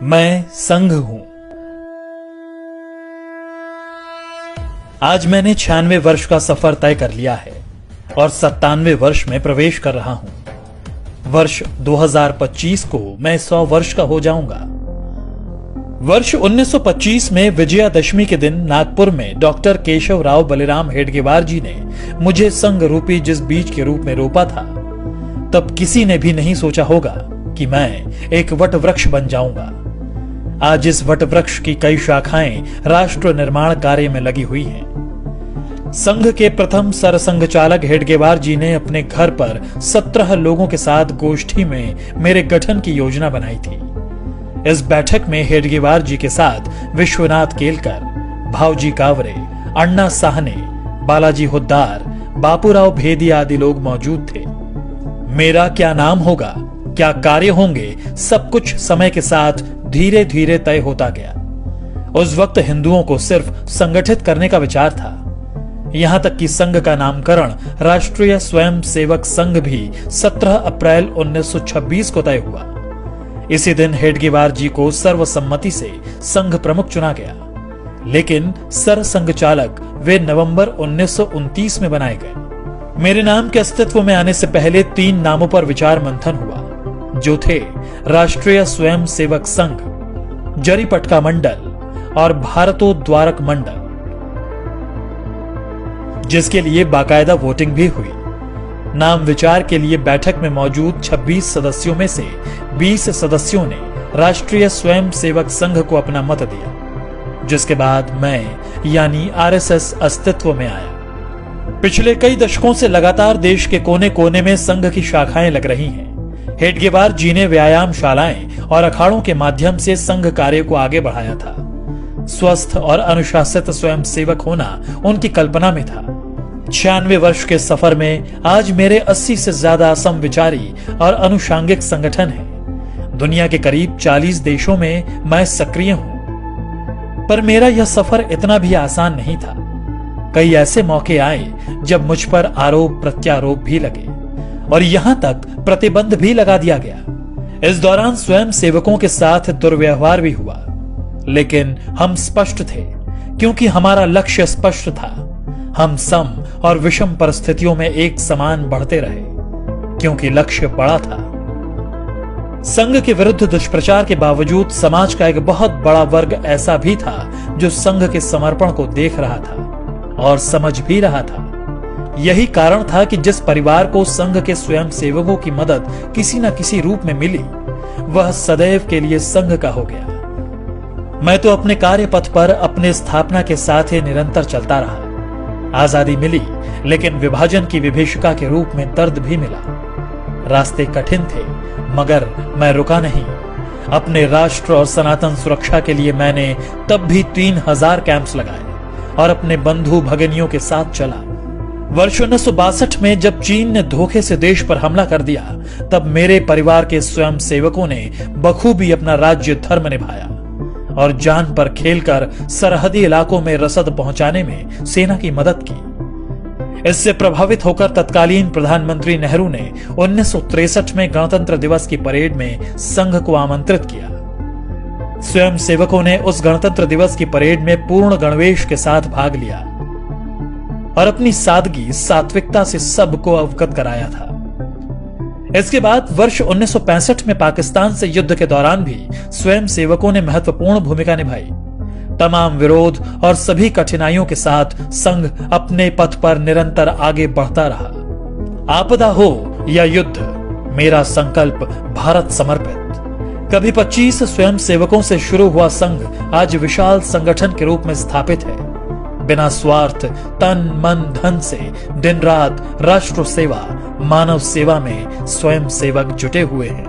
मैं संघ हूं। आज मैंने 96 वर्ष का सफर तय कर लिया है और 97 वर्ष में प्रवेश कर रहा हूं। वर्ष 2025 को मैं 100 वर्ष का हो जाऊंगा। वर्ष 1925 में विजयादशमी के दिन नागपुर में डॉक्टर केशव राव बलिराम हेडगेवार जी ने मुझे संघ रूपी जिस बीज के रूप में रोपा था, तब किसी ने भी नहीं सोचा होगा कि मैं एक वट वृक्ष बन जाऊंगा। आज इस वट वृक्ष की कई शाखाएं राष्ट्र निर्माण कार्य में लगी हुई हैं। संघ के प्रथम सरसंघ चालक हेडगेवार जी ने अपने घर पर 17 लोगों के साथ गोष्ठी में मेरे गठन की योजना बनाई थी। इस बैठक में हेडगेवार जी के साथ विश्वनाथ केलकर, भावजी कावरे, अण्णा साहने, बालाजी हुद्दार, बापूराव भेदी आदि लोग मौजूद थे। मेरा क्या नाम होगा, क्या कार्य होंगे, सब कुछ समय के साथ धीरे धीरे तय होता गया। उस वक्त हिंदुओं को सिर्फ संगठित करने का विचार था। यहां तक कि संघ का नामकरण राष्ट्रीय स्वयं सेवक संघ भी 17 अप्रैल 1926 को तय हुआ। इसी दिन हेडगेवार जी को सर्वसम्मति से संघ प्रमुख चुना गया, लेकिन सरसंघ चालक वे नवंबर 1929 में बनाए गए। मेरे नाम के अस्तित्व में आने से पहले 3 नामों पर विचार मंथन हुआ, जो थे राष्ट्रीय स्वयं सेवक संघ, जरीपटका मंडल और भारतोद्वारक मंडल, जिसके लिए बाकायदा वोटिंग भी हुई। नाम विचार के लिए बैठक में मौजूद 26 सदस्यों में से 20 सदस्यों ने राष्ट्रीय स्वयं सेवक संघ को अपना मत दिया, जिसके बाद मैं यानी आरएसएस अस्तित्व में आया। पिछले कई दशकों से लगातार देश के कोने कोने में संघ की शाखाएं लग रही हैं। हेडगेवार जी ने व्यायामशालाएं और अखाड़ों के माध्यम से संघ कार्य को आगे बढ़ाया था। स्वस्थ और अनुशासित स्वयं सेवक होना उनकी कल्पना में था। 96 वर्ष के सफर में आज मेरे 80 से ज्यादा समविचारी और अनुषांगिक संगठन हैं। दुनिया के करीब 40 देशों में मैं सक्रिय हूं। पर मेरा यह सफर इतना भी आसान नहीं था। कई ऐसे मौके आए जब मुझ पर आरोप प्रत्यारोप भी लगे और यहां तक प्रतिबंध भी लगा दिया गया। इस दौरान स्वयं सेवकों के साथ दुर्व्यवहार भी हुआ, लेकिन हम स्पष्ट थे क्योंकि हमारा लक्ष्य स्पष्ट था। हम सम और विषम परिस्थितियों में एक समान बढ़ते रहे क्योंकि लक्ष्य बड़ा था। संघ के विरुद्ध दुष्प्रचार के बावजूद समाज का एक बहुत बड़ा वर्ग ऐसा भी था जो संघ के समर्पण को देख रहा था और समझ भी रहा था। यही कारण था कि जिस परिवार को संघ के स्वयं सेवकों की मदद किसी न किसी रूप में मिली, वह सदैव के लिए संघ का हो गया। मैं तो अपने कार्य पथ पर अपने स्थापना के साथ ही निरंतर चलता रहा। आजादी मिली, लेकिन विभाजन की विभीषिका के रूप में दर्द भी मिला। रास्ते कठिन थे, मगर मैं रुका नहीं। अपने राष्ट्र और सनातन सुरक्षा के लिए मैंने तब भी 3000 कैंप्स लगाए और अपने बंधु भगिनियों के साथ चला। वर्ष 1962 में जब चीन ने धोखे से देश पर हमला कर दिया, तब मेरे परिवार के स्वयं सेवकों ने बखूबी अपना राज्य धर्म निभाया और जान पर खेलकर सरहदी इलाकों में रसद पहुंचाने में सेना की मदद की। इससे प्रभावित होकर तत्कालीन प्रधानमंत्री नेहरू ने 1963 में गणतंत्र दिवस की परेड में संघ को आमंत्रित किया। स्वयं सेवकों ने उस गणतंत्र दिवस की परेड में पूर्ण गणवेश के साथ भाग लिया और अपनी सादगी सात्विकता से सबको अवगत कराया था। इसके बाद वर्ष 1965 में पाकिस्तान से युद्ध के दौरान भी स्वयं सेवकों ने महत्वपूर्ण भूमिका निभाई। तमाम विरोध और सभी कठिनाइयों के साथ संघ अपने पथ पर निरंतर आगे बढ़ता रहा। आपदा हो या युद्ध, मेरा संकल्प भारत समर्पित। कभी 25 स्वयं सेवकों से शुरू हुआ संघ आज विशाल संगठन के रूप में स्थापित है। बिना स्वार्थ, तन मन धन से दिन रात राष्ट्र सेवा, मानव सेवा में स्वयं सेवक जुटे हुए हैं।